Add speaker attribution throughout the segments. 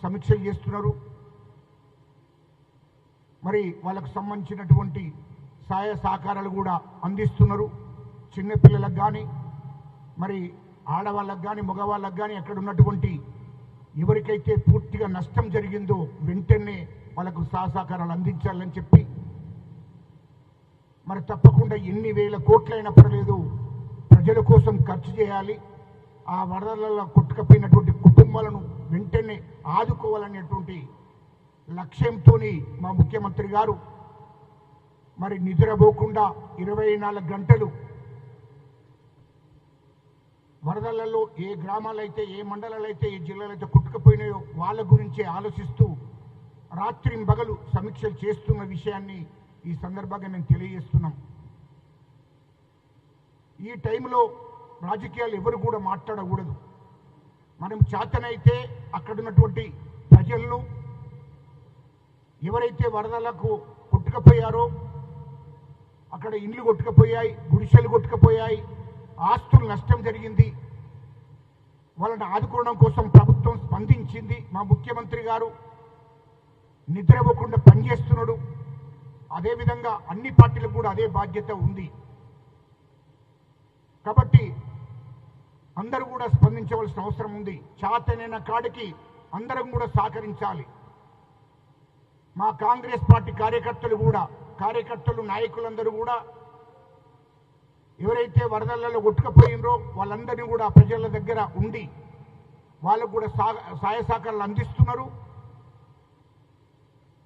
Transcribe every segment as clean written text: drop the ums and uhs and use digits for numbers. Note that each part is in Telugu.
Speaker 1: సమీక్షలు చేస్తున్నారు. మరి వాళ్ళకు సంబంధించినటువంటి సహాయ సహకారాలు కూడా అందిస్తున్నారు. చిన్నపిల్లలకు కానీ మరి ఆడవాళ్ళకు కానీ మగవాళ్ళకు కానీ అక్కడ ఉన్నటువంటి ఎవరికైతే పూర్తిగా నష్టం జరిగిందో వెంటనే వాళ్ళకు సహకారాలు అందించాలని చెప్పి మరి తప్పకుండా ఎన్ని వేల కోట్లైనా పర్లేదు ప్రజల కోసం ఖర్చు చేయాలి. ఆ వరదలలో కొట్టుకుపోయినటువంటి కుటుంబాలను వెంటనే ఆదుకోవాలనేటువంటి లక్ష్యంతో మా ముఖ్యమంత్రి గారు మరి నిద్రపోకుండా 24 గంటలు వరదలలో ఏ గ్రామాలైతే ఏ మండలాలైతే ఏ జిల్లాలైతే కొట్టుకుపోయినాయో వాళ్ళ గురించి ఆలోచిస్తూ రాత్రింబగలు సమీక్షలు చేస్తున్న విషయాన్ని ఈ సందర్భంగా మేము తెలియజేస్తున్నాం. ఈ టైంలో రాజకీయాలు ఎవరు కూడా మాట్లాడకూడదు. మనం చేతనైతే అక్కడున్నటువంటి ప్రజలను ఎవరైతే వరదలకు కొట్టుకుపోయారో అక్కడ ఇండ్లు కొట్టుకుపోయాయి, గుడిసెలు కొట్టుకుపోయాయి, ఆస్తులు నష్టం జరిగింది, వాళ్ళని ఆదుకోవడం కోసం ప్రభుత్వం స్పందించింది. మా ముఖ్యమంత్రి గారు నిద్రపోకుండా పనిచేస్తున్నాడు. అదేవిధంగా అన్ని పార్టీలకు కూడా అదే బాధ్యత ఉంది. కాబట్టి అందరూ కూడా స్పందించవలసిన అవసరం ఉంది. చేతనైన కాడికి అందరం కూడా సహకరించాలి. మా కాంగ్రెస్ పార్టీ కార్యకర్తలు నాయకులందరూ కూడా ఎవరైతే వరదలలో కొట్టుకుపోయినరో వాళ్ళందరినీ కూడా ప్రజల దగ్గర ఉండి వాళ్ళకు కూడా సహాయ సహకారాలు అందిస్తున్నారు.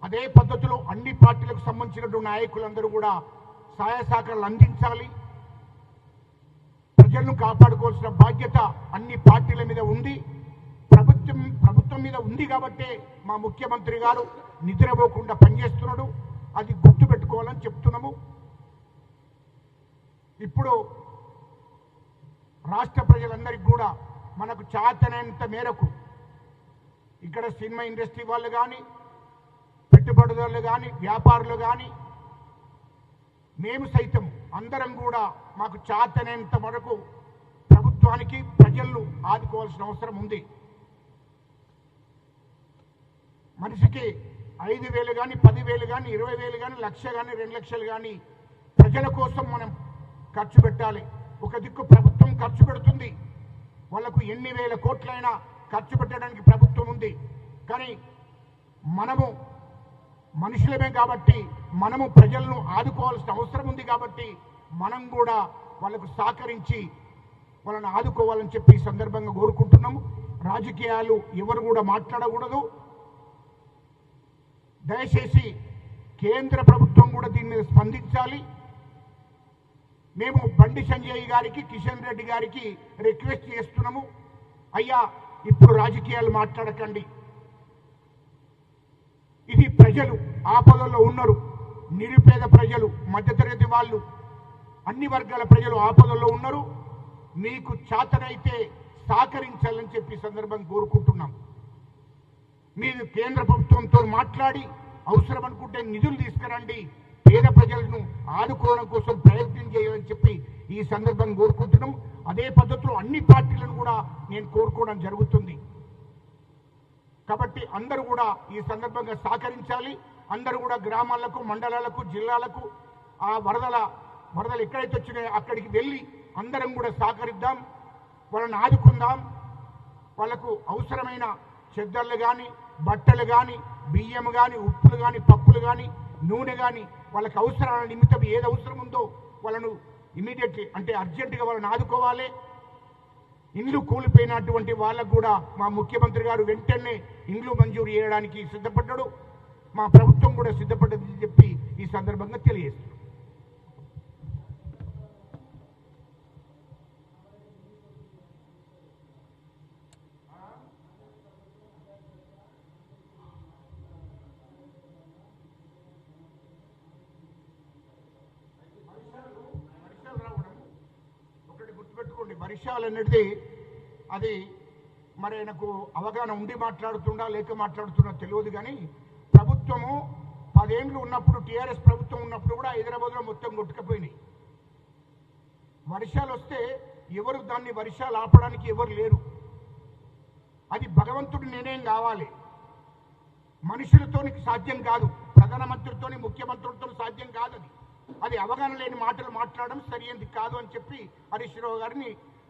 Speaker 1: అదే పద్ధతిలో అన్ని పార్టీలకు సంబంధించినటువంటి నాయకులందరూ కూడా సహాయ సహకారాలు అందించాలి. ప్రజలను కాపాడుకోవాల్సిన బాధ్యత అన్ని పార్టీల మీద ఉంది. ప్రభుత్వం మీద ఉంది కాబట్టే మా ముఖ్యమంత్రి గారు నిద్రపోకుండా పనిచేస్తున్నాడు. అది గుర్తుపెట్టుకోవాలని చెప్తున్నాము. ఇప్పుడు రాష్ట్ర ప్రజలందరికీ కూడా మనకు చేతనైనంత మేరకు ఇక్కడ సినిమా ఇండస్ట్రీ వాళ్ళు కానీ పెట్టుబడిదారులు కానీ వ్యాపారులు కానీ మేము సైతం అందరం కూడా మాకు చేతనైనంత వరకు ప్రభుత్వానికి ప్రజలను ఆదుకోవాల్సిన అవసరం ఉంది. మనిషికి 5,000 కానీ 10,000 కానీ 20,000 కానీ 1,00,000 కానీ 2,00,000 కానీ ప్రజల కోసం మనం ఖర్చు పెట్టాలి. ఒక దిక్కు ప్రభుత్వం ఖర్చు పెడుతుంది, వాళ్లకు ఎన్ని వేల కోట్లైనా ఖర్చు పెట్టడానికి ప్రభుత్వం ఉంది. కానీ మనము మనుషులమే కాబట్టి మనము ప్రజలను ఆదుకోవాల్సిన అవసరం ఉంది. కాబట్టి మనం కూడా వాళ్ళకు సహకరించి వాళ్ళని ఆదుకోవాలని చెప్పి ఈ సందర్భంగా కోరుకుంటున్నాము. రాజకీయాలు ఎవరు కూడా మాట్లాడకూడదు. దయచేసి కేంద్ర ప్రభుత్వం కూడా దీని మీద స్పందించాలి. మేము బండి సంజయ్ గారికి కిషన్ రెడ్డి గారికి రిక్వెస్ట్ చేస్తున్నాము, అయ్యా ఇప్పుడు రాజకీయాలు మాట్లాడకండి. ఇది ప్రజలు ఆపదల్లో ఉన్నారు. నిరుపేద ప్రజలు, మధ్యతరగతి వాళ్ళు, అన్ని వర్గాల ప్రజలు ఆపదల్లో ఉన్నారు. మీకు చేతనైతే సహకరించాలని చెప్పి సందర్భంగా కోరుకుంటున్నాం. మీరు కేంద్ర ప్రభుత్వంతో మాట్లాడి అవసరం అనుకుంటే నిధులు తీసుకురండి, పేద ప్రజలను ఆదుకోవడం కోసం ప్రయత్నం చేయాలని చెప్పి ఈ సందర్భంగా కోరుకుంటున్నాం. అదే పద్ధతిలో అన్ని పార్టీలను కూడా నేను కోరుకోవడం జరుగుతుంది. కాబట్టి అందరూ కూడా ఈ సందర్భంగా సహకరించాలి. అందరూ కూడా గ్రామాలకు, మండలాలకు, జిల్లాలకు ఆ వరదలు ఎక్కడైతే వచ్చినాయో అక్కడికి వెళ్ళి అందరం కూడా సహకరిద్దాం, వాళ్ళని ఆదుకుందాం. వాళ్ళకు అవసరమైన చెద్దర్లు కానీ, బట్టలు కానీ, బియ్యం కానీ, ఉప్పులు కానీ, పప్పులు కానీ, నూనె కానీ, వాళ్ళకి అవసరాల నిమిత్తం ఏది అవసరం ఉందో వాళ్ళను ఇమీడియట్లీ అంటే అర్జెంటుగా వాళ్ళని ఆదుకోవాలి. ఇండ్లు కూలిపోయినటువంటి వాళ్ళకు కూడా మా ముఖ్యమంత్రి గారు వెంటనే ఇండ్లు మంజూరు చేయడానికి సిద్ధపడ్డాడు. మా ప్రభుత్వం కూడా సిద్ధపడ్డదని చెప్పి ఈ సందర్భంగా తెలియజేస్తున్నాం. వర్షాలు అనేది అది మరి నాకు అవగాహన ఉండి మాట్లాడుతుండా లేక మాట్లాడుతున్నా తెలియదు. కానీ ప్రభుత్వము 10 ఏళ్ళు ఉన్నప్పుడు, టీఆర్ఎస్ ప్రభుత్వం ఉన్నప్పుడు కూడా హైదరాబాద్లో మొత్తం కొట్టుకుపోయినాయి. వర్షాలు వస్తే ఎవరు దాన్ని వర్షాలు ఆపడానికి ఎవరు లేరు. అది భగవంతుడి నిర్ణయం కావాలి. మనుషులతో సాధ్యం కాదు, ప్రధానమంత్రితో ముఖ్యమంత్రులతో సాధ్యం కాదు. అది అవగాహన లేని మాటలు మాట్లాడడం సరైనది కాదు అని చెప్పి హరీష్ రావు గారిని